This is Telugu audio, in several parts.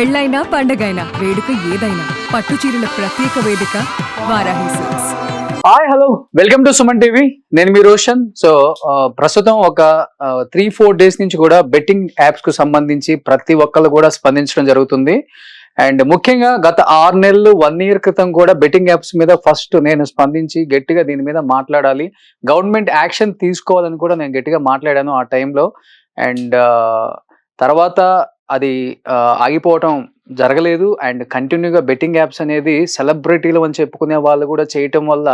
పెళ్ళైనా పండగైనా వేడుక ఏదైనా పట్టు చీరల ప్రత్యేక వేదిక Varahi silks. Hi hello welcome to Suman TV. నేను మీ రోషన్. సో ప్రస్తుతం ఒక 3-4 డేస్ నుంచి కూడా బెట్టింగ్ యాప్స్ కు సంబంధించి ప్రతి ఒక్కళ్ళు కూడా స్పందించడం జరుగుతుంది. అండ్ ముఖ్యంగా గత 6 నెలలు 1 year క్రితం కూడా బెట్టింగ్ యాప్స్ మీద ఫస్ట్ నేను స్పందించి గట్టిగా దీని మీద మాట్లాడాలి, గవర్నమెంట్ యాక్షన్ తీసుకోవాలని కూడా నేను గట్టిగా మాట్లాడాను ఆ టైంలో. అండ్ తర్వాత అది ఆగిపోవటం జరగలేదు. అండ్ కంటిన్యూగా బెట్టింగ్ యాప్స్ అనేది సెలబ్రిటీలు అని చెప్పుకునే వాళ్ళు కూడా చేయటం వల్ల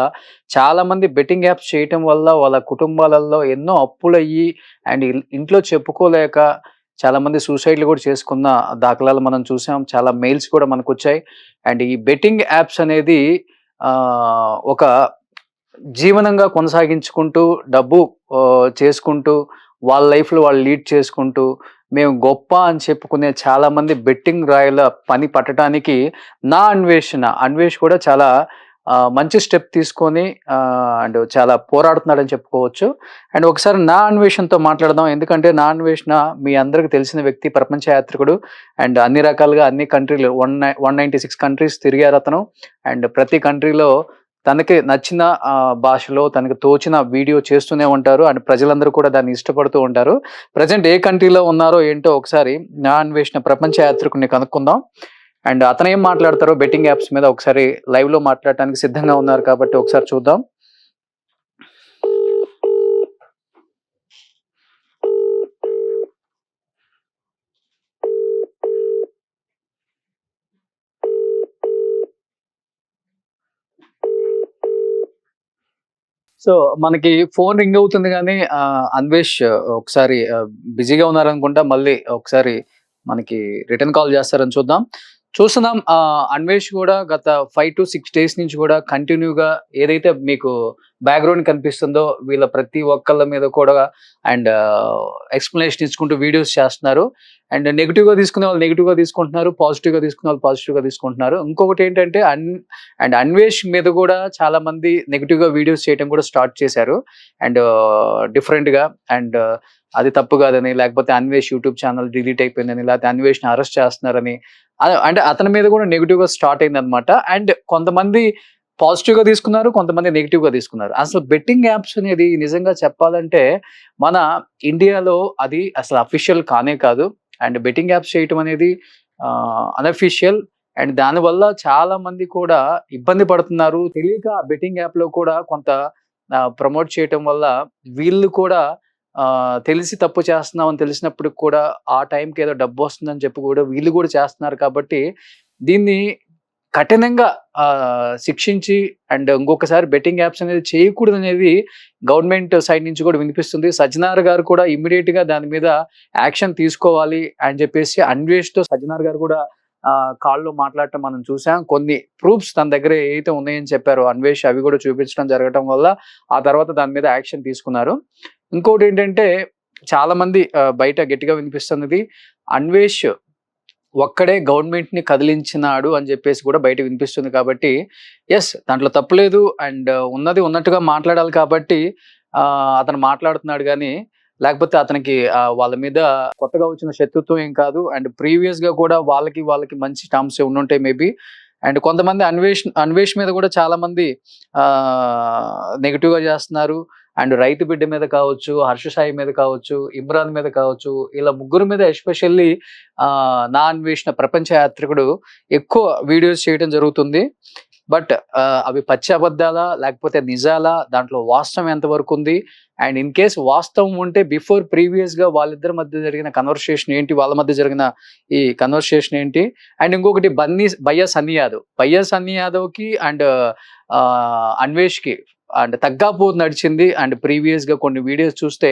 చాలా మంది బెట్టింగ్ యాప్స్ చేయటం వల్ల వాళ్ళ కుటుంబాలలో ఎన్నో అప్పులయ్యి అండ్ ఇంట్లో చెప్పుకోలేక చాలా మంది సూసైడ్లు కూడా చేసుకున్న దాఖలాలు మనం చూసాం. చాలా మెయిల్స్ కూడా మనకు వచ్చాయి. అండ్ ఈ బెట్టింగ్ యాప్స్ అనేది ఒక జీవనంగా కొనసాగించుకుంటూ డబ్బు చేసుకుంటూ వాళ్ళ లైఫ్లో వాళ్ళు లీడ్ చేసుకుంటూ మేము గొప్ప అని చెప్పుకునే చాలా మంది బెట్టింగ్ రాయల పని పట్టడానికి అన్వేష్ కూడా చాలా మంచి స్టెప్ తీసుకొని అండ్ చాలా పోరాడుతున్నాడని చెప్పుకోవచ్చు. అండ్ ఒకసారి నా అన్వేషణతో మాట్లాడదాం. ఎందుకంటే నా అన్వేషణ మీ అందరికి తెలిసిన వ్యక్తి, ప్రపంచ యాత్రికుడు. అండ్ అన్ని రకాలుగా అన్ని కంట్రీలు 196 కంట్రీస్ తిరిగారు అతను. అండ్ ప్రతి కంట్రీలో తనకి నచ్చిన భాషలో తనకు తోచిన వీడియో చేస్తూనే ఉంటారు. అండ్ ప్రజలందరూ కూడా దాన్ని ఇష్టపడుతూ ఉంటారు. ప్రజెంట్ ఏ కంట్రీలో ఉన్నారో ఏంటో ఒకసారి నా అన్వేషణ ప్రపంచ యాత్రికుడిని కనుక్కుందాం. అండ్ అతను ఏం మాట్లాడతారో బెట్టింగ్ యాప్స్ మీద ఒకసారి లైవ్ లో మాట్లాడటానికి సిద్ధంగా ఉన్నారు కాబట్టి ఒకసారి చూద్దాం. సో మనకి ఫోన్ రింగ్ అవుతుంది కానీ అన్వేష్ ఒకసారి బిజీగా ఉన్నారనుకుంటా. మళ్ళీ ఒకసారి మనకి రిటర్న్ కాల్ చేస్తారని చూద్దాం. చూస్తున్నాం అన్వేష్ కూడా గత 5 to 6 days నుంచి కూడా కంటిన్యూగా ఏదైతే మీకు బ్యాక్గ్రౌండ్ కనిపిస్తుందో వీళ్ళ ప్రతి ఒక్కళ్ళ మీద కూడా అండ్ ఎక్స్ప్లెనేషన్ ఇచ్చుకుంటూ వీడియోస్ చేస్తున్నారు. అండ్ నెగిటివ్గా తీసుకునే వాళ్ళు నెగిటివ్గా తీసుకుంటున్నారు, పాజిటివ్గా తీసుకునే వాళ్ళు పాజిటివ్గా తీసుకుంటున్నారు. ఇంకొకటి ఏంటంటే అన్వేష్ మీద కూడా చాలా మంది నెగిటివ్గా వీడియోస్ చేయడం కూడా స్టార్ట్ చేశారు. అండ్ డిఫరెంట్గా అండ్ అది తప్పు కాదని, లేకపోతే అన్వేష్ యూట్యూబ్ ఛానల్ డిలీట్ అయిపోయిందని, లేకపోతే అన్వేష్ని అరెస్ట్ చేస్తున్నారని, అంటే అతని మీద కూడా నెగిటివ్గా స్టార్ట్ అయింది అనమాట. అండ్ కొంతమంది పాజిటివ్గా తీసుకున్నారు, కొంతమంది నెగిటివ్గా తీసుకున్నారు. అసలు బెట్టింగ్ యాప్స్ అనేది నిజంగా చెప్పాలంటే మన ఇండియాలో అది అసలు అఫీషియల్ కానే కాదు. అండ్ బెట్టింగ్ యాప్స్ చేయటం అనేది అన్అఫీషియల్. అండ్ దానివల్ల చాలా మంది కూడా ఇబ్బంది పడుతున్నారు. తెలియక బెట్టింగ్ యాప్ లో కూడా కొంత ప్రమోట్ చేయటం వల్ల వీళ్ళు కూడా తెలిసి తప్పు చేస్తున్నాం అని తెలిసినప్పుడు కూడా ఆ టైంకి ఏదో డబ్బు వస్తుందని చెప్పి కూడా వీళ్ళు కూడా చేస్తున్నారు. కాబట్టి దీన్ని కఠినంగా శిక్షించి అండ్ ఇంకొకసారి బెట్టింగ్ యాప్స్ అనేది చేయకూడదు అనేది గవర్నమెంట్ సైడ్ నుంచి కూడా వినిపిస్తుంది. సజ్జనార్ గారు కూడా ఇమ్మీడియట్ గా దాని మీద యాక్షన్ తీసుకోవాలి అని చెప్పేసి అన్వేష్తో సజ్జనార్ గారు కూడా కాల్లో మాట్లాడటం మనం చూసాం. కొన్ని ప్రూఫ్స్ తన దగ్గర ఏదైతే ఉన్నాయని చెప్పారో అన్వేష్ అవి కూడా చూపించడం జరగటం వల్ల ఆ తర్వాత దాని మీద యాక్షన్ తీసుకున్నారు. ఇంకోటి ఏంటంటే చాలా మంది బయట గట్టిగా వినిపిస్తున్నది అన్వేష్ ఒక్కడే గవర్నమెంట్ ని కదిలించినాడు అని చెప్పేసి కూడా బయట వినిపిస్తుంది. కాబట్టి ఎస్, దాంట్లో తప్పులేదు. అండ్ ఉన్నది ఉన్నట్టుగా మాట్లాడాలి కాబట్టి అతను మాట్లాడుతున్నాడు. కానీ లేకపోతే అతనికి వాళ్ళ మీద కొత్తగా వచ్చిన శత్రుత్వం ఏం కాదు. అండ్ ప్రీవియస్ గా కూడా వాళ్ళకి మంచి టర్మ్స్ ఉండుంటాయి మేబీ. అండ్ కొంతమంది అన్వేష్ మీద కూడా చాలా మంది నెగిటివ్ గా చేస్తున్నారు. అండ్ రైతు బిడ్డ మీద కావచ్చు, హర్ష సాయి మీద కావచ్చు, ఇమ్రాన్ మీద కావచ్చు, ఇలా ముగ్గురు మీద ఎస్పెషల్లీ నా అన్వేషణ ప్రపంచ యాత్రికుడు ఎక్కువ వీడియోస్ చేయడం జరుగుతుంది. బట్ అవి పచ్చి అబద్ధాలా లేకపోతే నిజాలా, దాంట్లో వాస్తవం ఎంతవరకు ఉంది, అండ్ ఇన్ కేస్ వాస్తవం ఉంటే బిఫోర్ ప్రీవియస్ గా వాళ్ళిద్దరి మధ్య జరిగిన కన్వర్సేషన్ ఏంటి, వాళ్ళ మధ్య జరిగిన ఈ కన్వర్సేషన్ ఏంటి. అండ్ ఇంకొకటి భయ్యా సన్నీ యాదవ్ కి అండ్ అన్వేష్ కి అండ్ తగ్గాపూర్ నడిచింది. అండ్ ప్రీవియస్ గా కొన్ని వీడియోస్ చూస్తే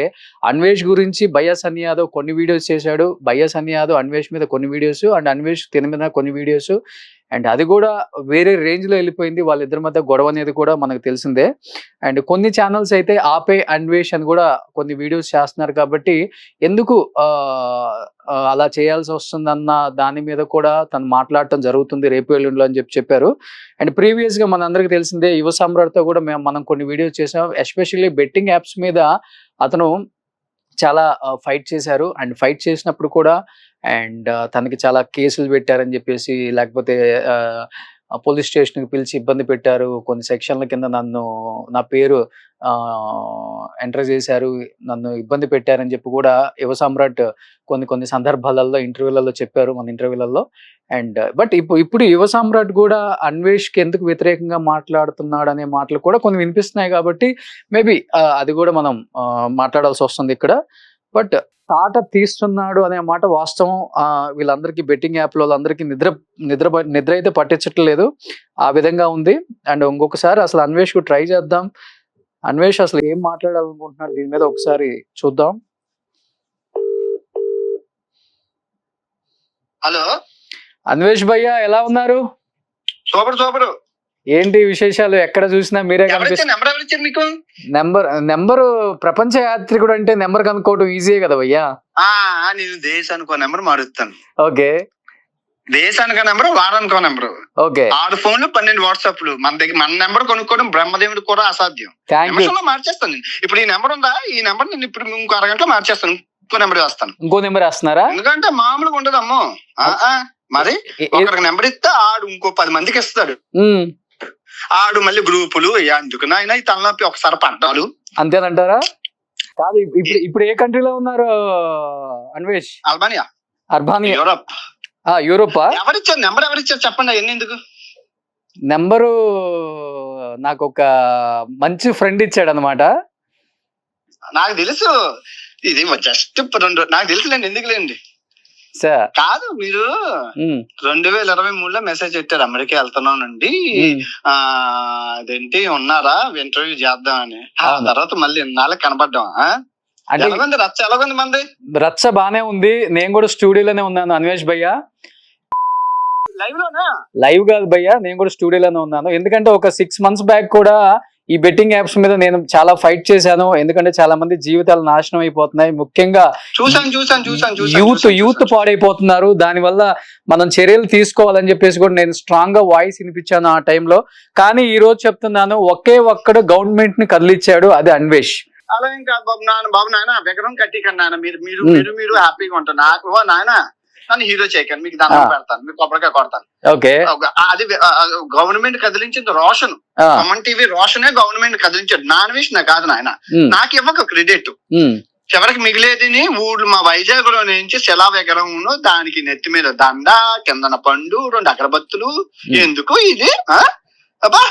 అన్వేష్ గురించి భయ్యా సన్నీ యాదవ్ కొన్ని వీడియోస్ చేశాడు, భయ్యా సన్నీ యాదవ్ అన్వేష్ మీద కొన్ని వీడియోస్, అండ్ అన్వేష్ తిన మీద కొన్ని వీడియోస్. అండ్ అది కూడా వేరే రేంజ్ లో వెళ్ళిపోయింది. వాళ్ళిద్దరి మధ్య గొడవ అనేది కూడా మనకు తెలిసిందే. అండ్ కొన్ని ఛానల్స్ అయితే ఆపే అన్వేష్ అని కూడా కొన్ని వీడియోస్ చేస్తున్నారు. కాబట్టి ఎందుకు అలా చేయాల్సి వస్తుందన్న దాని మీద కూడా తను మాట్లాడటం జరుగుతుంది రేపు ఎల్లుండిలో అని చెప్పారు. అండ్ ప్రీవియస్ గా మనందరికి తెలిసిందే యువ సామ్రాట్తో కూడా మనం కొన్ని వీడియోస్ చేసాం. ఎస్పెషల్లీ బెట్టింగ్ యాప్స్ మీద అతను చాలా ఫైట్ చేశారు. అండ్ ఫైట్ చేసినప్పుడు కూడా అండ్ తనకి చాలా కేసులు పెట్టారని చెప్పేసి, లేకపోతే పోలీస్ స్టేషన్కి పిలిచి ఇబ్బంది పెట్టారు, కొన్ని సెక్షన్ల కింద నా పేరు ఎంటర్ చేశారు, నన్ను ఇబ్బంది పెట్టారని చెప్పి కూడా యువ సామ్రాట్ కొన్ని సందర్భాలలో ఇంటర్వ్యూలలో చెప్పారు, మన ఇంటర్వ్యూలలో. అండ్ బట్ ఇప్పుడు యువ సామ్రాట్ కూడా అన్వేష్కి ఎందుకు వ్యతిరేకంగా మాట్లాడుతున్నాడు అనే మాటలు కూడా కొన్ని వినిపిస్తున్నాయి, కాబట్టి మేబీ అది కూడా మనం మాట్లాడాల్సి వస్తుంది ఇక్కడ. బట్ తాట తీస్తున్నాడు అనే మాట వాస్తవం. వీళ్ళందరికీ బెట్టింగ్ యాప్లో వాళ్ళందరికీ నిద్ర అయితే పట్టించట్లేదు, ఆ విధంగా ఉంది. అండ్ ఇంకొకసారి అసలు అన్వేష్కు ట్రై చేద్దాం. అన్వేష్ అసలు ఏం మాట్లాడాలనుకుంటున్నాడు దీని మీద ఒకసారి చూద్దాం. హలో అన్వేష్ భయ్య, ఎలా ఉన్నారు? సూపర్. ఏంటి విశేషాలు? ఎక్కడ చూసినా మీరే కనిపిస్తారు. మీకు నెంబరు ప్రపంచ యాత్రికుడు అంటే నెంబర్ కనుక్కోవడం ఈజీయే కదా భయ్యా. నేను దేశానికో నెంబర్ మారుస్తాను. ఓకే, దేశానికో నెంబర్, వారానికో నెంబర్. ఓకే, 6 ఫోన్లు 12 వాట్సాప్లు. మన నెంబర్ కొనుక్కోవడం బ్రహ్మదేవుడు కూడా అసాధ్యం. నిమిషంలో మార్చేస్తాను నేను. ఇప్పుడు ఈ నెంబర్ ఉందా, ఈ నెంబర్ నేను ఇప్పుడు ఇంకో అరగంటలో మార్చేస్తాను, ఇంకో నెంబర్ వేస్తాను. ఇంకో నెంబర్ వేస్తున్నారా? ఎందుకంటే మామూలుగా ఉండదు అమ్మో. మరి ఒకరికి నెంబర్ ఇస్తే ఆడు ఇంకో 10 మందికి ఇస్తాడు. ఆడు మళ్ళీ గ్రూపులు ఎందుకు నాయన ఈ తలనొప్పి ఒకసారి పడ్డాడు. అంతేనంటారా? కాదు, ఇప్పుడు ఏ కంట్రీలో ఉన్నారు అన్వేష్? Albania, Europe. యూరోపా? ఎవరిచ్చారు నెంబర్? ఎవరిచ్చారు చెప్పండి, ఎన్ని ఎందుకు? నెంబరు నాకు ఒక మంచి ఫ్రెండ్ ఇచ్చాడు అనమాట. నాకు తెలుసు, ఇది జస్ట్ 2 నాకు తెలుసులేండి, ఎందుకులేండి. సార్ కాదు, మీరు 2023లో మెసేజ్ పెట్టారు అమెరికా వెళ్తున్నానండి, అదేంటి ఉన్నారా ఇంటర్వ్యూ చేద్దామని. ఆ తర్వాత మళ్ళీ ఇన్నాళ్ళకి కనపడ్డాం. అంటే రచ్చ ఎలాగుంది మంది? రచ్చ బానే ఉంది. నేను కూడా స్టూడియోలోనే ఉన్నాను అన్వేష్ భయ్య. లైవ్ కాదు భయ్య, నేను కూడా స్టూడియోలోనే ఉన్నాను. ఎందుకంటే ఒక 6 months బ్యాక్ కూడా ఈ బెట్టింగ్ యాప్స్ మీద నేను చాలా ఫైట్ చేశాను. ఎందుకంటే చాలా మంది జీవితాలు నాశనం అయిపోతున్నాయి, ముఖ్యంగా యూత్ పాడైపోతున్నారు. దానివల్ల మనం చర్యలు తీసుకోవాలని చెప్పేసి కూడా నేను స్ట్రాంగ్ గా వాయిస్ వినిపించాను ఆ టైంలో. కానీ ఈ రోజు చెప్తున్నాను, ఒక్కడు గవర్నమెంట్ ని కదిలిచ్చాడు, అది అన్వేష్. అలా ఇంకా బాబు నాయన విగ్రహం కట్టికండి నాయన, మీరు హ్యాపీగా ఉంటారు. నాకు నాయన నన్ను హీరో చేయకండి, మీకు దండం పెడతాను, మీకు కొబ్బరికాయ కొడతాను. ఓకే, అది గవర్నమెంట్ కదిలించింది రోషన్, కామన్ టీవీ రోషనే గవర్నమెంట్ కదిలించాడు. నాన్ విష్ నా కాదు నాయన, నాకు ఇవ్వక క్రెడిట్. చివరికి మిగిలేదిని ఊళ్ళు మా వైజాగ్ లో నుంచి శిలా విగ్రహం, దానికి నెత్తి మీద దండ, కిందన పండు, 2 అగరబత్తులు. ఎందుకు ఇది? అబ్బా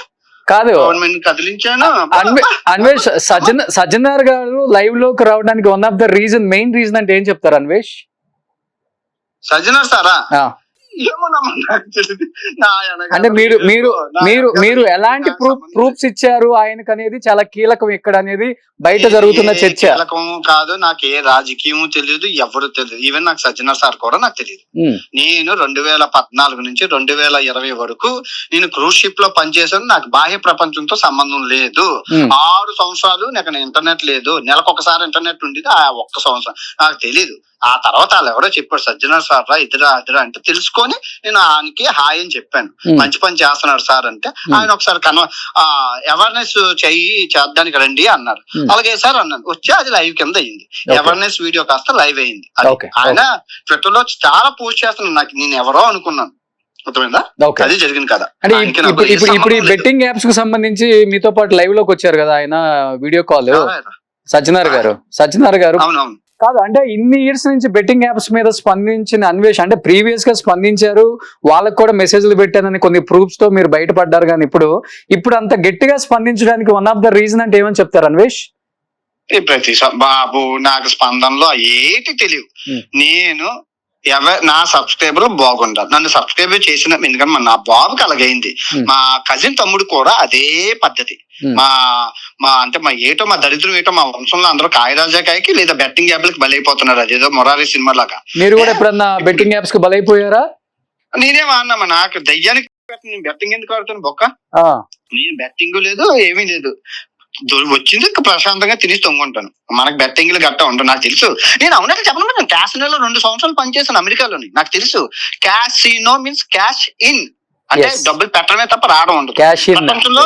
కాదు, గవర్నమెంట్ కదిలించాను. అన్వేష్, సజ్జనార్ గారు లైవ్ లోకి రావడానికి one of the main reason అంటే ఏం చెప్తారు అన్వేష్? సజ్జనార్ సారా? అంటే మీరు ఎలాంటి ప్రూఫ్స్ ఇచ్చారు ఆయనకు అనేది చాలా కీలకం ఇక్కడ అనేది బయట జరుగుతున్న చర్చ. కీలకం కాదు, నాకు ఏ రాజకీయం తెలియదు, ఎవరు తెలియదు. ఈవెన్ నాకు సజ్జనార్ సార్ కూడా నాకు తెలియదు. నేను 2014 నుంచి 2020 వరకు నేను క్రూజ్ షిప్ లో పనిచేశాను. నాకు బాహ్య ప్రపంచంతో సంబంధం లేదు. 6 సంవత్సరాలు నాకు ఇంటర్నెట్ లేదు, నెలకొకసారి ఇంటర్నెట్ ఉండేది. ఆ 1 సంవత్సరం నాకు తెలీదు. ఆ తర్వాత వాళ్ళు ఎవరో చెప్పారు, సజ్జనార్ సార్ రా ఇద్దరా అంటే తెలుసుకొని నేను ఆయనకి హాయ్ అని చెప్పాను. మంచి పని చేస్తున్నాడు సార్ అంటే ఆయన ఒకసారి అవేర్నెస్ చేద్దానికి రండి అన్నారు. అలాగే సార్ అన్నాను, వచ్చి అది లైవ్ కింద అయ్యింది. అవేర్నెస్ వీడియో కాస్త లైవ్ అయింది. ఆయన ట్విట్టర్ లో చాలా పోస్ట్ చేస్తున్నాను. నాకు నేను ఎవరో అనుకున్నాను, అది జరిగింది కదా. ఇప్పుడు ఈ బెట్టింగ్ యాప్స్ కు సంబంధించి మీతో పాటు లైవ్ లోకి వచ్చారు కదా ఆయన, వీడియో కాల్ సజ్జనార్ గారు. అవునవును. కాదు, అంటే ఇన్ని ఇయర్స్ నుంచి బెట్టింగ్ యాప్స్ మీద స్పందించిన అన్వేష్, అంటే ప్రీవియస్ గా స్పందించారు, వాళ్ళకు కూడా మెసేజ్లు పెట్టానని కొన్ని ప్రూఫ్స్ తో మీరు బయటపడ్డారు. కానీ ఇప్పుడు అంత గట్టిగా స్పందించడానికి వన్ ఆఫ్ ద రీజన్ అంటే ఏమని చెప్తారు అన్వేష్? ప్రతి బాబు నాకు స్పందనలో ఏటి తెలియదు. నేను నా సబ్స్క్రైబర్ బాగుండాలి, నన్ను సబ్స్క్రైబ్ చేసిన, ఎందుకంటే నా బాబుకి అలాగైంది. మా కజిన్ తమ్ముడు కూడా అదే పద్ధతి. మా దరిద్రం ఏటో మా వంశంలో అందరూ కాయరాజాకాయకి లేదా బెట్టింగ్ యాప్లకి బలైపోతున్నారు. అదేదో మొరారి సినిమా లాగా. మీరు కూడా ఎప్పుడన్నా బెట్టింగ్ యాప్స్ కి బలైపోయారా? నేనేమో అన్నామా, నాకు దయ్యానికి నేను బెట్టింగ్ ఎందుకు ఆడుతాను బొక్క? నేను బెట్టింగ్ లేదు, ఏమీ లేదు, వచ్చింది ప్రశాంతంగా తిని తొంగుంటాను. మనకు బెట్టింగ్లు గట్టా ఉంటాను. నాకు తెలుసు. నేను అవునట్టు చెప్పను, నేను క్యాసినోలో 2 సంవత్సరాలు పనిచేశాను అమెరికాలోని. నాకు తెలుసు క్యాసినో మీన్స్ క్యాష్ ఇన్, అంటే డబ్బులు పెట్టడమే తప్ప రావడం ఉండదు. ప్రపంచంలో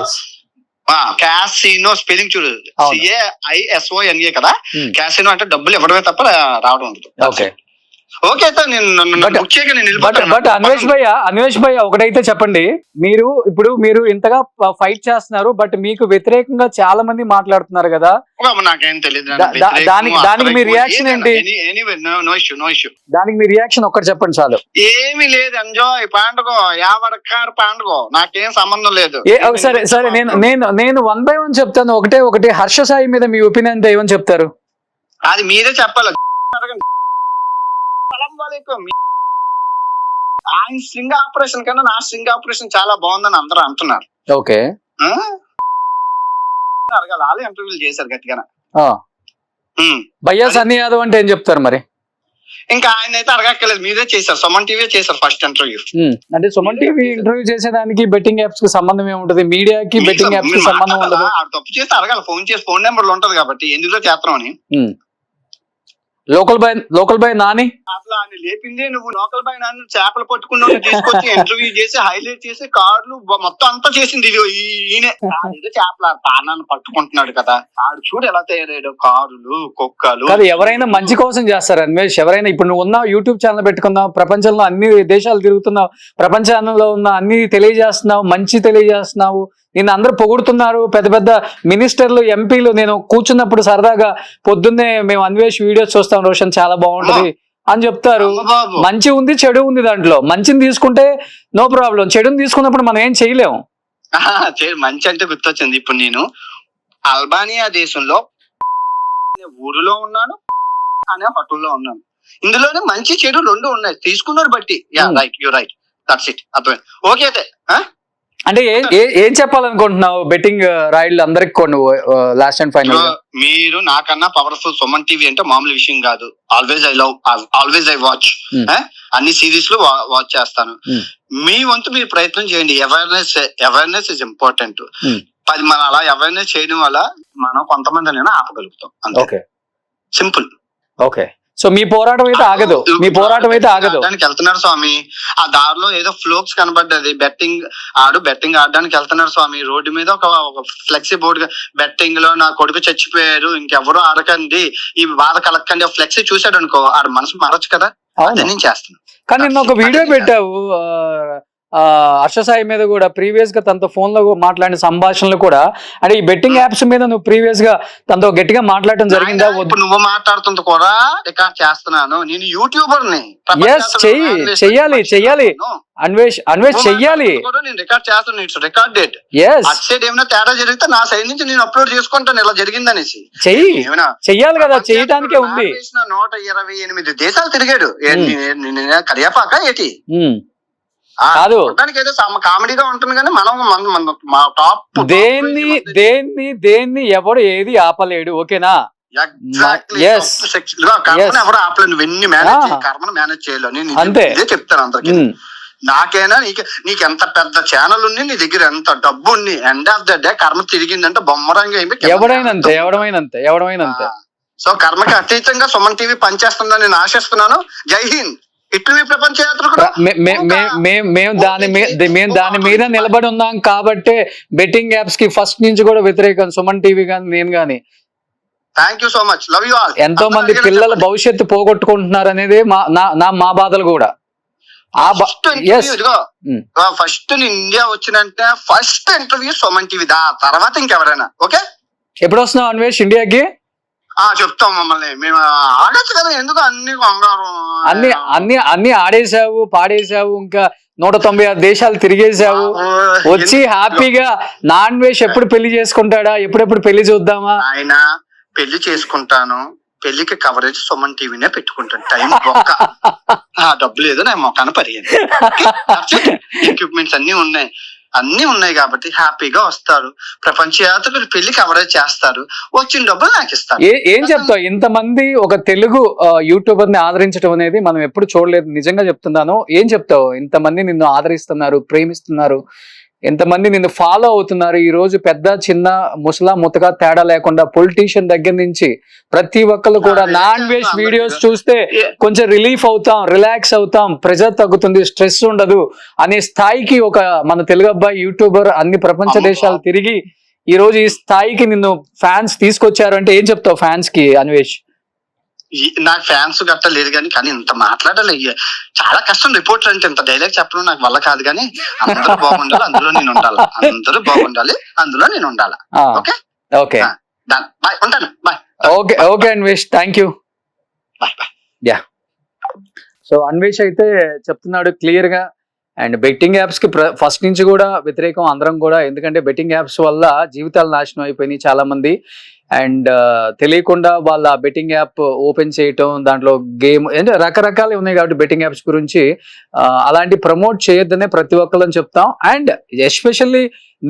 క్యాసినో స్పెల్లింగ్ చూడు, CAISONA కదా. క్యాసినో అంటే డబ్బులు ఇవ్వడమే తప్ప రావడం ఉండదు. ఓకే అయితే నేను బుక్ చేయక నేను బట్ అన్వేష్ భయ్య ఒకటైతే చెప్పండి, మీరు ఇంతగా ఫైట్ చేస్తున్నారు, బట్ మీకు వ్యతిరేకంగా చాలా మంది మాట్లాడుతున్నారు కదా, నాకేం తెలియదు. దానికి మీ రియాక్షన్ ఏంటి? దానికి మీ రియాక్షన్ ఒక్కటి చెప్పండి చాలు. ఏమీ లేదు, ఎంజాయ్ పండుగ, యావడకారు పండుగ, నాకేం సంబంధం లేదు. సరే నేను 1 by 1 చెప్తాను. ఒకటి హర్ష సాయి మీద మీ ఒపీనియన్ ఏమని చెప్తారు? అది మీరే చెప్పాలి. ఆయన స్ట్రింగ్ ఆపరేషన్ కన్నా నా స్ట్రింగ్ ఆపరేషన్ చాలా బాగుందని అందరూ అంటున్నారు. ఓకే, అడగాలి, వాళ్ళు ఇంటర్వ్యూలు చేశారు గట్టిగా. భయ్యా సన్నీ యాదవ్ అంటే ఏం చెప్తారు మరి? ఇంకా ఆయన అయితే అడగక్కర్లేదు, మీరే చేశారు, సుమన్ టీవీ చేశారు ఫస్ట్ ఇంటర్వ్యూ. అంటే సుమన్ టీవీ ఇంటర్వ్యూ చేసేదానికి బెట్టింగ్ యాప్స్ కి సంబంధం ఏముంటది? మీడియాకి బెట్టింగ్ యాప్స్ కి సంబంధం ఉండదు. తప్పు చేస్తే అడగాలి, ఫోన్ చేసి ఫోన్ నెంబర్లు ఉంటది కాబట్టి ఎందులో చేస్తాం అని. లోకల్ బాయ్ నాని అట్లా అని లేపింది నువ్వు. లోకల్ బాయ్ నాని చేపలు పట్టుకున్నావు తీసుకొచ్చి ఇంటర్వ్యూ చేసి హైలైట్ చేసి కార్లు మొత్తం అంతా చేసింది ఈయనే. ఏదో చేపల తానాన్ని పట్టుకుంటున్నాడు కదా, ఆడు చూడు ఎలా తయారయ్యాడు, కారులు కుక్కలు. కాదు, ఎవరైనా మంచి కోసం చేస్తారు అన్వేష్. ఎవరైనా ఇప్పుడు నువ్వు ఉన్నావు, యూట్యూబ్ ఛానల్ పెట్టుకున్నావు, ప్రపంచంలో అన్ని దేశాలు తిరుగుతున్నావు, ప్రపంచంలో ఉన్న అన్ని తెలియజేస్తున్నావు, మంచి తెలియజేస్తున్నావు, నిన్ను అందరూ పొగుడుతున్నారు, పెద్ద పెద్ద మినిస్టర్లు, ఎంపీలు. నేను కూర్చున్నప్పుడు సరదాగా పొద్దున్నే మేము అన్వేష్ వీడియోస్ చూస్తాం, రోషన్ చాలా బాగుంటది అని చెప్తారు. మంచి ఉంది, చెడు ఉంది. దాంట్లో మంచిని తీసుకుంటే నో ప్రాబ్లం, చెడుని తీసుకున్నప్పుడు మనం ఏం చేయలేము. మంచి అంటే గుర్తొచ్చింది, ఇప్పుడు నేను అల్బానియా దేశంలో ఊరిలో ఉన్నాను, అనే హోటల్లో ఉన్నాను. ఇందులోనే మంచి చెడు రెండు ఉన్నాయి, తీసుకున్నారు బట్టి. Right, you right, that's it. అర్థమైంది. ఓకే అయితే అంటే ఏం చెప్పాలనుకుంటున్నావు బెట్టింగ్ రాయిడ్లు అందరికి కొన్ని లాస్ట్ అండ్ ఫైనల్? మీరు నాకన్నా పవర్ఫుల్. సుమన్ టీవీ అంటే మామూలు విషయం కాదు. Always I watch. అన్ని సిరీస్ లో వాచ్ చేస్తాను. మీ వంతు మీరు ప్రయత్నం చేయండి. Awareness is important. 10 మనం అలా అవేర్నెస్ చేయడం వల్ల మనం కొంతమంది ఆపగలుగుతాం. అంతే, సింపుల్. ఓకే, సో మీ పోరాటం అయితే ఆగదు, ఆడడానికి వెళ్తున్నాడు స్వామి. ఆ దారిలో ఏదో ఫ్లోక్స్ కనబడ్డది, బెట్టింగ్ ఆడడానికి వెళ్తున్నాడు స్వామి. రోడ్డు మీద ఒక ఫ్లెక్సీ బోర్డు, బెట్టింగ్ లో నా కొడుకు చచ్చిపోయారు, ఇంకెవరూ ఆడకండి, ఈ బాధ కలక్కండి. ఫ్లెక్సీ చూసాడు అనుకో, ఆడ మనసు మారచ్చు కదా. అదే నేను చేస్తాను. కానీ నిన్న ఒక వీడియో పెట్టావు హర్ష సాయి మీద కూడా, ప్రీవియస్ గా తనతో ఫోన్ లో మాట్లాడిన సంభాషణలు కూడా, అంటే ఈ బెట్టింగ్ యాప్స్ మీద నువ్వు ప్రీవియస్ గా తనతో గట్టిగా మాట్లాడటం జరిగిందా? నువ్వు మాట్లాడుతుంది కూడా రికార్డ్ చేస్తున్నాను, నేను యూట్యూబర్ ని. చెయ్యాలి అన్వేష్ చెయ్యాలి. నేను రికార్డ్ చేస్తాను, ఇట్స్ రికార్డెడ్. అటు సైడ్ ఏమైనా తేడా జరిగితే నా సైడ్ నుంచి నేను అప్లోడ్ చేసుకుంటాను, ఇలా జరిగిందనేసి. చెయ్యాలి కదా, చేయటానికే ఉంది. 128 దేశాలు తిరిగాడు. కరియాపాక ఏటి కాదు, ఏదో కామెడీగా ఉంటుంది కానీ మనం టాప్ దేన్ని ఎవడు ఏది ఆపలేడు. ఓకేనా? ఎవరు ఆపలేడు. నువ్వెన్ని కర్మను మేనేజ్ చేయలేవు. నేను ఇదే చెప్తాను అందరికి. నాకైనా నీకు ఎంత పెద్ద ఛానల్ ఉంది, నీ దగ్గర ఎంత డబ్బు ఉంది, ఎండ్ ఆఫ్ ద డే కర్మ తిరిగిందంటే బొమ్మరంగా ఎవడమైనా. సో కర్మకి అతీతంగా సుమన్ టీవీ పనిచేస్తుందని నేను ఆశిస్తున్నాను. జై హింద్. ఇట్లు ప్రపంచ యాత్ర మేము దాని మీద నిలబడి ఉన్నాం కాబట్టి బెట్టింగ్ యాప్స్ కి ఫస్ట్ నుంచి కూడా వ్యతిరేకం. సుమన్ టీవీ గాని నేను గాని. Thank you so much, love you all. ఎంతో మంది పిల్లల భవిష్యత్తు పోగొట్టుకుంటున్నారు అనేది మా బాధలు కూడా. ఫస్ట్ ఇండియా వచ్చినంటే ఫస్ట్ ఇంటర్వ్యూ సుమన్ టీవీ, తర్వాత ఇంకెవరైనా. ఓకే, ఎప్పుడు వస్తున్నావు అన్వేష్ ఇండియాకి? చెప్తాం, మమ్మల్ని మేము ఆడచ్చు కదా, ఎందుకు అన్ని ఆడేసావు, పాడేసావు, ఇంకా 196 దేశాలు తిరిగేసావు. వచ్చి హ్యాపీగా నాన్ వెజ్ ఎప్పుడు పెళ్లి చేసుకుంటాడా, ఎప్పుడెప్పుడు పెళ్లి చూద్దామా? ఆయన పెళ్లి చేసుకుంటాను, పెళ్లికి కవరేజ్ సుమన్ టీవీనే పెట్టుకుంటాను. టైం డబ్బు లేదు, నా మొక్కను పరిగెంది. ఎక్విప్మెంట్స్ అన్ని ఉన్నాయి కాబట్టి హ్యాపీగా వస్తారు. ప్రపంచ యాత్రికులు పెళ్లి కవరేజ్ చేస్తారు, వచ్చిన డబ్బులు నాకు ఇస్తారు. ఏం చెప్తావు? ఇంతమంది ఒక తెలుగు యూట్యూబర్ ని ఆదరించడం అనేది మనం ఎప్పుడు చూడలేదు, నిజంగా చెప్తున్నాను. ఏం చెప్తావు? ఇంతమంది నిన్ను ఆదరిస్తున్నారు, ప్రేమిస్తున్నారు, ఎంతమంది నిన్ను ఫాలో అవుతున్నారు. ఈ రోజు పెద్ద చిన్న ముసలా ముతగా తేడా లేకుండా పొలిటీషియన్ దగ్గర నుంచి ప్రతి ఒక్కరు కూడా నాన్ వెజ్ వీడియోస్ చూస్తే కొంచెం రిలీఫ్ అవుతాం, రిలాక్స్ అవుతాం, ప్రెజర్ తగ్గుతుంది, స్ట్రెస్ ఉండదు అనే స్థాయికి ఒక మన తెలుగు అబ్బాయి యూట్యూబర్ అన్ని ప్రపంచ దేశాలు తిరిగి ఈ రోజు ఈ స్థాయికి నిన్ను ఫ్యాన్స్ తీసుకొచ్చారు అంటే ఏం చెప్తావు ఫ్యాన్స్ కి అన్వేష్? నాకు ఫ్యాన్స్ గట్ట లేదు కానీ ఇంత మాట్లాడాలి చాలా కష్టం. రిపోర్టర్ అంటే ఇంత డైలాగ్ చెప్పడం నాకు వల్ల కాదు, కానీ అందరూ బాగుండాలి, అందులో నేను ఉండాలి. అందరూ బాగుండాలి, అందులో నేను ఉండాలి. ఓకే ఓకే బాయ్, ఉంటాను. Bye. Okay okay Anvesh, thank you. Bye bye. Yeah, so Anvesh అయితే చెప్తున్నాడు క్లియర్ గా. అండ్ బెట్టింగ్ యాప్స్ కి ఫస్ట్ నుంచి కూడా వ్యతిరేకం అందరం కూడా, ఎందుకంటే బెట్టింగ్ యాప్స్ వల్ల జీవితాలు నాశనం అయిపోయినాయి చాలా మంది. అండ్ తెలియకుండా వాళ్ళ బెట్టింగ్ యాప్ ఓపెన్ చేయటం, దాంట్లో గేమ్ అంటే రకరకాలు ఉన్నాయి కాబట్టి బెట్టింగ్ యాప్స్ గురించి అలాంటి ప్రమోట్ చేయొద్దనే ప్రతి ఒక్కళ్ళని చెప్తాం. అండ్ ఎస్పెషల్లీ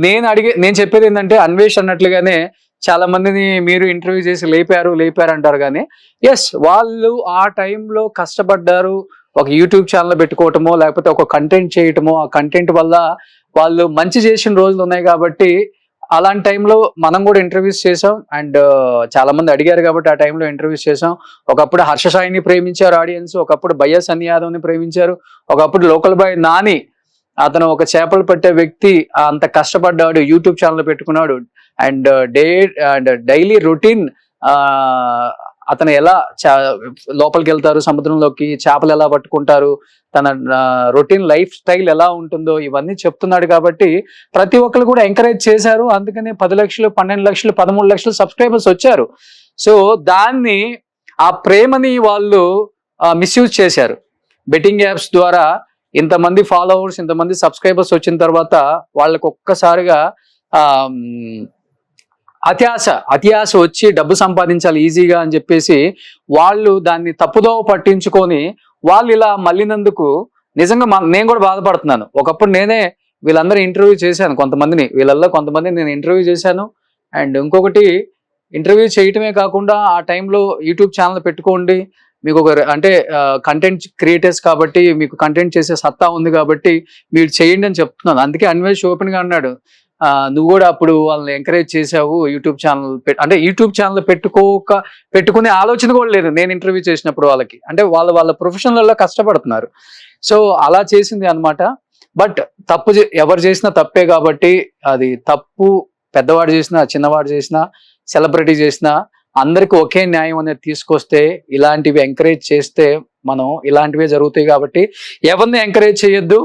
నేను చెప్పేది ఏంటంటే, అన్వేష్ అన్నట్లుగానే చాలా మందిని మీరు ఇంటర్వ్యూ చేసి లేపారు అంటారు, కానీ ఎస్ వాళ్ళు ఆ టైంలో కష్టపడ్డారు. ఒక యూట్యూబ్ ఛానల్ పెట్టుకోవటమో లేకపోతే ఒక కంటెంట్ చేయటమో, ఆ కంటెంట్ వల్ల వాళ్ళు మంచి చేసిన రోజులు ఉన్నాయి కాబట్టి అలాంటి టైంలో మనం కూడా ఇంటర్వ్యూస్ చేసాం. అండ్ చాలా మంది అడిగారు కాబట్టి ఆ టైంలో ఇంటర్వ్యూస్ చేసాం. ఒకప్పుడు హర్ష సాయిని ప్రేమించారు ఆడియన్స్, ఒకప్పుడు భయ్యా సన్నీ యాదవ్ని ప్రేమించారు, ఒకప్పుడు లోకల్ బాయ్ నాని, అతను ఒక చేపలు పట్టే వ్యక్తి, అంత కష్టపడ్డాడు, యూట్యూబ్ ఛానల్ పెట్టుకున్నాడు. అండ్ డైలీ రొటీన్ అతను ఎలా లోపలికి వెళ్తారు, సముద్రంలోకి చేపలు ఎలా పట్టుకుంటారు, తన రొటీన్ లైఫ్ స్టైల్ ఎలా ఉంటుందో ఇవన్నీ చెప్తున్నాడు కాబట్టి ప్రతి ఒక్కరు కూడా ఎంకరేజ్ చేశారు. అందుకని 10 లక్షలు, 12 లక్షలు, 13 లక్షలు సబ్స్క్రైబర్స్ వచ్చారు. సో దాన్ని, ఆ ప్రేమని వాళ్ళు మిస్యూజ్ చేశారు. బెట్టింగ్ యాప్స్ ద్వారా ఇంతమంది ఫాలోవర్స్, ఇంతమంది సబ్స్క్రైబర్స్ వచ్చిన తర్వాత వాళ్ళకు ఒక్కసారిగా అత్యాశ వచ్చి డబ్బు సంపాదించాలి ఈజీగా అని చెప్పేసి వాళ్ళు దాన్ని తప్పుదోవ పట్టించుకొని వాళ్ళు ఇలా మళ్ళినందుకు నిజంగా నేను కూడా బాధపడుతున్నాను. ఒకప్పుడు నేనే వీళ్ళందరూ ఇంటర్వ్యూ చేశాను, వీళ్ళల్లో కొంతమంది నేను ఇంటర్వ్యూ చేశాను. అండ్ ఇంకొకటి, ఇంటర్వ్యూ చేయటమే కాకుండా ఆ టైంలో యూట్యూబ్ ఛానల్ పెట్టుకోండి, మీకు ఒక అంటే కంటెంట్ క్రియేటర్స్ కాబట్టి మీకు కంటెంట్ చేసే సత్తా ఉంది కాబట్టి మీరు చేయండి అని చెప్తున్నాను. అందుకే అన్వేష్ ఓపెన్ గా అన్నాడు, నువ్వు కూడా అప్పుడు వాళ్ళని ఎంకరేజ్ చేసావు, యూట్యూబ్ ఛానల్ అంటే యూట్యూబ్ ఛానల్ పెట్టుకునే ఆలోచన కూడా లేదు నేను ఇంటర్వ్యూ చేసినప్పుడు వాళ్ళకి. అంటే వాళ్ళ ప్రొఫెషనల్లో కష్టపడుతున్నారు. సో అలా చేసింది అనమాట. బట్ తప్పు ఎవరు చేసినా తప్పే కాబట్టి, అది తప్పు పెద్దవాడు చేసినా, చిన్నవాడు చేసినా, సెలబ్రిటీ చేసినా అందరికి ఒకే న్యాయం అనేది తీసుకొస్తే, ఇలాంటివి ఎంకరేజ్ చేస్తే మనం ఇలాంటివే జరుగుతాయి కాబట్టి ఎవరిని ఎంకరేజ్ చేయొద్దు.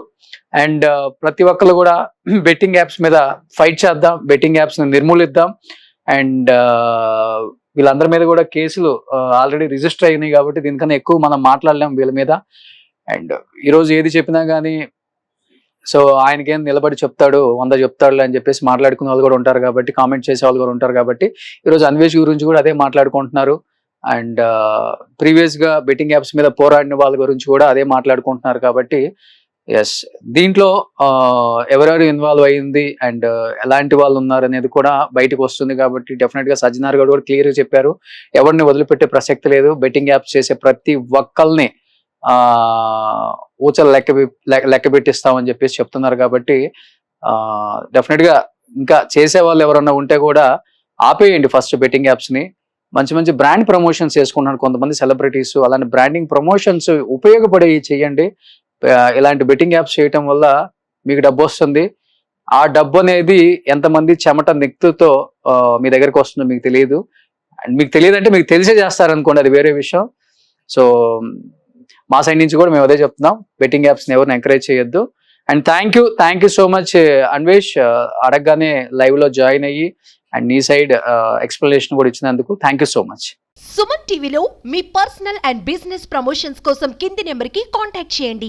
అండ్ ప్రతి ఒక్కరు కూడా బెట్టింగ్ యాప్స్ మీద ఫైట్ చేద్దాం, బెట్టింగ్ యాప్స్ ని నిర్మూలిద్దాం. అండ్ వీళ్ళందరి మీద కూడా కేసులు ఆల్రెడీ రిజిస్టర్ అయినాయి కాబట్టి దీనికన్నా ఎక్కువ మనం మాట్లాడలేం వీళ్ళ మీద. అండ్ ఈరోజు ఏది చెప్పినా కానీ సో ఆయనకేం నిలబడి చెప్తాడు, 100 చెప్తాడు అని చెప్పేసి మాట్లాడుకునే వాళ్ళు కూడా ఉంటారు కాబట్టి, కామెంట్ చేసే వాళ్ళు కూడా ఉంటారు కాబట్టి ఈరోజు అన్వేష్ గురించి కూడా అదే మాట్లాడుకుంటున్నారు. అండ్ ప్రీవియస్ గా బెట్టింగ్ యాప్స్ మీద పోరాడిన వాళ్ళ గురించి కూడా అదే మాట్లాడుకుంటున్నారు కాబట్టి ఎస్, దీంట్లో ఎవరెవరు ఇన్వాల్వ్ అయ్యింది అండ్ ఎలాంటి వాళ్ళు ఉన్నారు అనేది కూడా బయటకు వస్తుంది కాబట్టి డెఫినెట్ గా సజ్జనార్ గారు కూడా క్లియర్ గా చెప్పారు, ఎవరిని వదిలిపెట్టే ప్రసక్తి లేదు. బెట్టింగ్ యాప్స్ చేసే ప్రతి ఒక్కల్ని ఊచలు లెక్క పెట్టిస్తామని చెప్పేసి చెప్తున్నారు కాబట్టి డెఫినెట్ గా ఇంకా చేసే వాళ్ళు ఎవరన్నా ఉంటే కూడా ఆపేయండి ఫస్ట్ బెట్టింగ్ యాప్స్ ని. మంచి మంచి బ్రాండ్ ప్రమోషన్స్ చేసుకుంటున్నారు కొంతమంది సెలబ్రిటీస్, అలాంటి బ్రాండింగ్ ప్రమోషన్స్ ఉపయోగపడే చేయండి. ఇలాంటి బెట్టింగ్ యాప్స్ చేయటం వల్ల మీకు డబ్బు వస్తుంది. ఆ డబ్బు అనేది ఎంతమంది చెమట నెక్తుతో మీ దగ్గరికి వస్తుందో మీకు తెలియదు. మీకు తెలియదు అంటే మీకు తెలిసే చేస్తారనుకోండి, అది వేరే విషయం. సో మా సైడ్ నుంచి కూడా మేము అదే చెప్తున్నాం, బెట్టింగ్ యాప్స్ని ఎవరిని ఎంకరేజ్ చేయొద్దు. And thank you so much Anvesh, అడగగానే లైవ్ లో జాయిన్ అయ్యి అండ్ నీ సైడ్ ఎక్స్ప్లెనేషన్ కూడా ఇచ్చినందుకు thank you so much. Suman టీవీలో మీ పర్సనల్ అండ్ బిజినెస్ ప్రమోషన్స్ కోసం కింది నెంబర్కి కాంటాక్ట్ చేయండి.